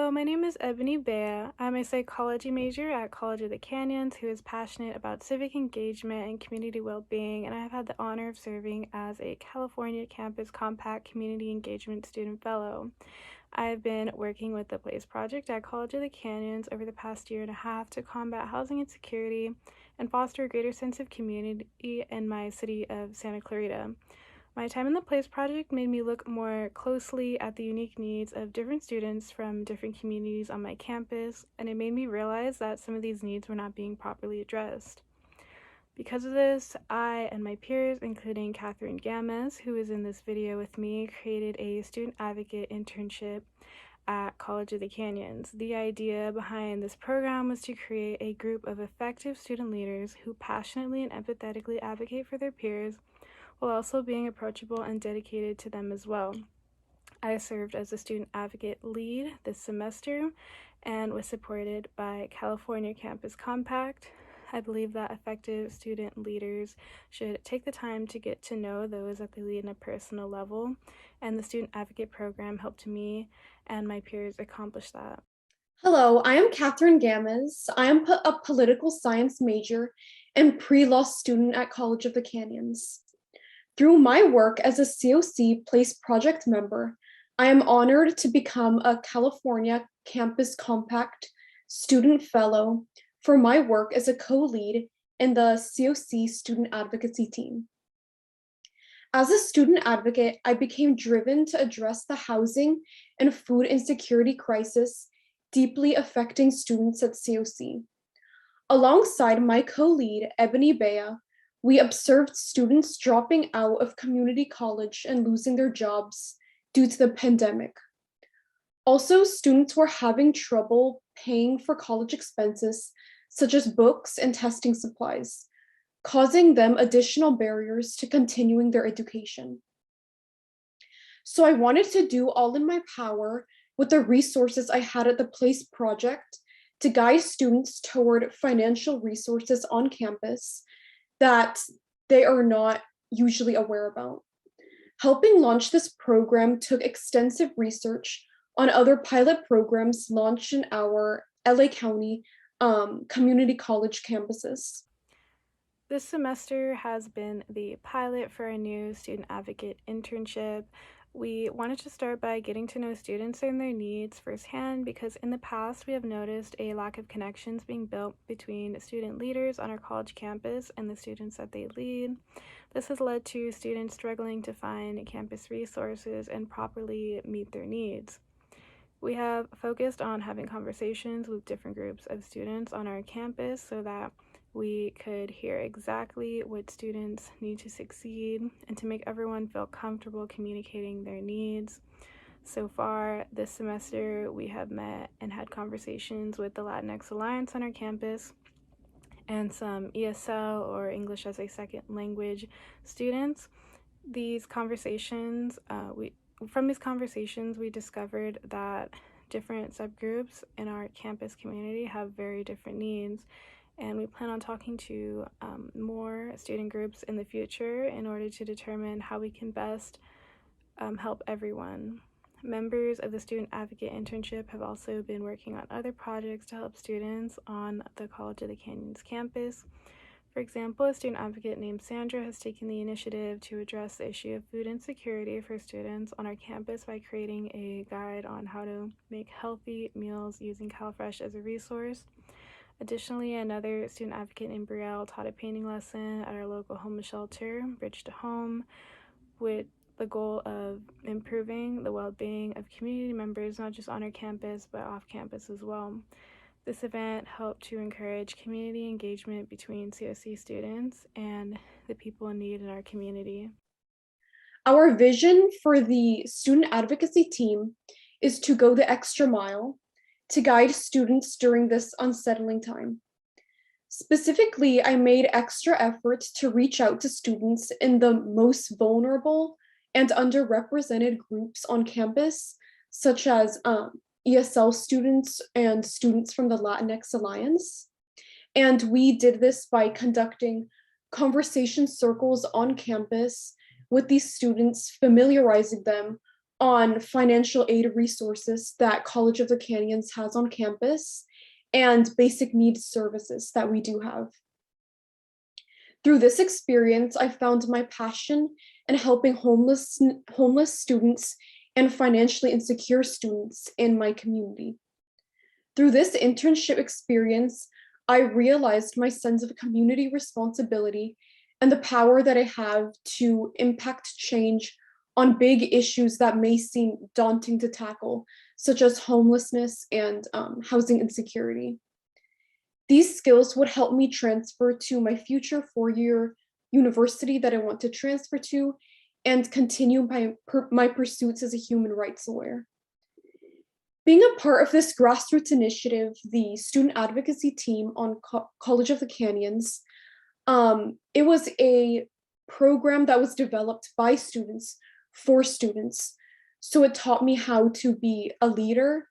Hello, my name is Ebony Beyah. I'm a psychology major at College of the Canyons who is passionate about civic engagement and community well-being, and I have had the honor of serving as a California Campus Compact Community Engagement Student Fellow. I've been working with the Place Project at College of the Canyons over the past year and a half to combat housing insecurity and foster a greater sense of community in my city of Santa Clarita. My time in the Place Project made me look more closely at the unique needs of different students from different communities on my campus, and it made me realize that some of these needs were not being properly addressed. Because of this, I and my peers, including Katherine Gamez, who is in this video with me, created a student advocate internship at College of the Canyons. The idea behind this program was to create a group of effective student leaders who passionately and empathetically advocate for their peers while also being approachable and dedicated to them as well. I served as a student advocate lead this semester and was supported by California Campus Compact. I believe that effective student leaders should take the time to get to know those that they lead on a personal level, and the student advocate program helped me and my peers accomplish that. Hello, I am Katherine Gamez. I am a political science major and pre-law student at College of the Canyons. Through my work as a COC Place Project member, I am honored to become a California Campus Compact Student Fellow for my work as a co-lead in the COC Student Advocacy team. As a student advocate, I became driven to address the housing and food insecurity crisis deeply affecting students at COC. Alongside my co-lead, Ebony Beyah, we observed students dropping out of community college and losing their jobs due to the pandemic. Also, students were having trouble paying for college expenses, such as books and testing supplies, causing them additional barriers to continuing their education. So I wanted to do all in my power with the resources I had at the Place Project to guide students toward financial resources on campus that they are not usually aware about. Helping launch this program took extensive research on other pilot programs launched in our LA County community college campuses. This semester has been the pilot for a new student advocate internship. We wanted to start by getting to know students and their needs firsthand because in the past we have noticed a lack of connections being built between student leaders on our college campus and the students that they lead. This has led to students struggling to find campus resources and properly meet their needs. We have focused on having conversations with different groups of students on our campus so that we could hear exactly what students need to succeed and to make everyone feel comfortable communicating their needs. So far this semester, we have met and had conversations with the Latinx Alliance on our campus and some ESL or English as a second language students. From these conversations, we discovered that different subgroups in our campus community have very different needs, and we plan on talking to more student groups in the future in order to determine how we can best help everyone. Members of the Student Advocate Internship have also been working on other projects to help students on the College of the Canyons campus. For example, a student advocate named Sandra has taken the initiative to address the issue of food insecurity for students on our campus by creating a guide on how to make healthy meals using CalFresh as a resource. Additionally, another student advocate named Brielle taught a painting lesson at our local homeless shelter, Bridge to Home, with the goal of improving the well-being of community members, not just on our campus, but off campus as well. This event helped to encourage community engagement between COC students and the people in need in our community. Our vision for the student advocacy team is to go the extra mile to guide students during this unsettling time. Specifically, I made extra efforts to reach out to students in the most vulnerable and underrepresented groups on campus, such as ESL students and students from the Latinx Alliance. And we did this by conducting conversation circles on campus with these students, familiarizing them on financial aid resources that College of the Canyons has on campus and basic needs services that we do have. Through this experience, I found my passion in helping homeless students and financially insecure students in my community. Through this internship experience, I realized my sense of community responsibility and the power that I have to impact change on big issues that may seem daunting to tackle, such as homelessness and housing insecurity. These skills would help me transfer to my future four-year university that I want to transfer to and continue my pursuits as a human rights lawyer. Being a part of this grassroots initiative, the student advocacy team on College of the Canyons, it was a program that was developed by students for students. So it taught me how to be a leader,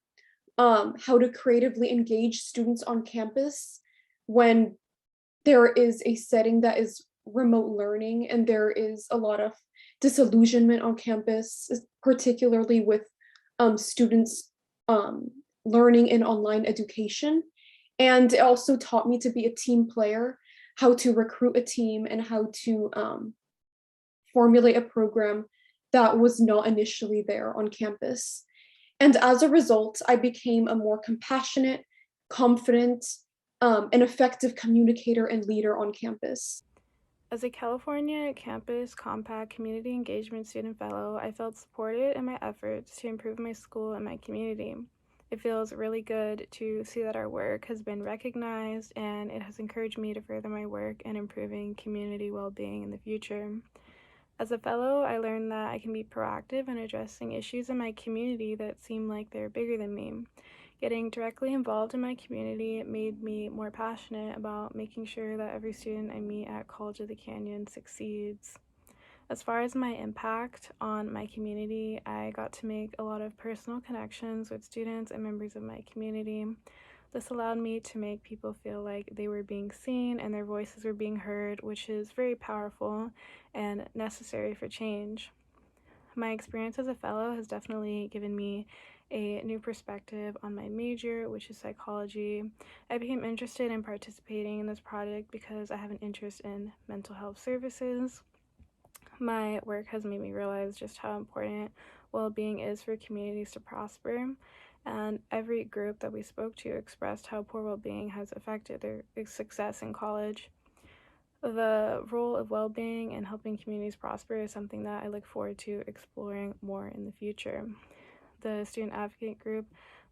how to creatively engage students on campus when there is a setting that is remote learning and there is a lot of disillusionment on campus, particularly with students learning in online education. And it also taught me to be a team player, how to recruit a team and how to formulate a program that was not initially there on campus. And as a result, I became a more compassionate, confident, and effective communicator and leader on campus. As a California Campus Compact Community Engagement Student Fellow, I felt supported in my efforts to improve my school and my community. It feels really good to see that our work has been recognized, and it has encouraged me to further my work in improving community well-being in the future. As a fellow, I learned that I can be proactive in addressing issues in my community that seem like they're bigger than me. Getting directly involved in my community made me more passionate about making sure that every student I meet at College of the Canyon succeeds. As far as my impact on my community, I got to make a lot of personal connections with students and members of my community. This allowed me to make people feel like they were being seen and their voices were being heard, which is very powerful and necessary for change. My experience as a fellow has definitely given me a new perspective on my major, which is psychology. I became interested in participating in this project because I have an interest in mental health services. My work has made me realize just how important well-being is for communities to prosper, and every group that we spoke to expressed how poor well-being has affected their success in college. The role of well-being and helping communities prosper is something that I look forward to exploring more in the future. The student advocate group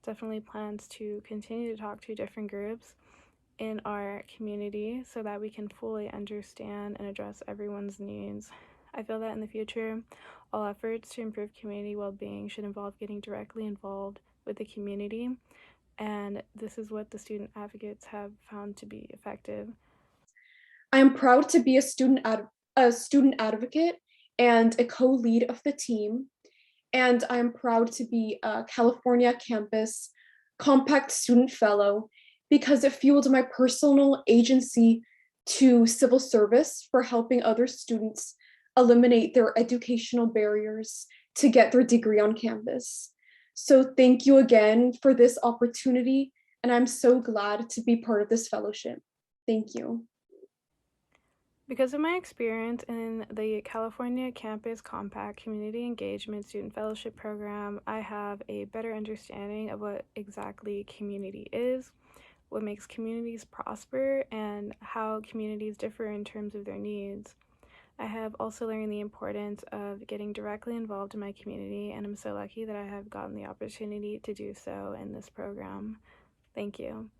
definitely plans to continue to talk to different groups in our community so that we can fully understand and address everyone's needs. I feel that in the future, all efforts to improve community well-being should involve getting directly involved with the community, and this is what the student advocates have found to be effective. I am proud to be a student advocate and a co-lead of the team. And I am proud to be a California Campus Compact Student Fellow because it fueled my personal agency to civil service for helping other students eliminate their educational barriers to get their degree on campus. So thank you again for this opportunity, and I'm so glad to be part of this fellowship. Thank you. Because of my experience in the California Campus Compact Community Engagement Student Fellowship Program, I have a better understanding of what exactly community is, what makes communities prosper, and how communities differ in terms of their needs. I have also learned the importance of getting directly involved in my community, and I'm so lucky that I have gotten the opportunity to do so in this program. Thank you.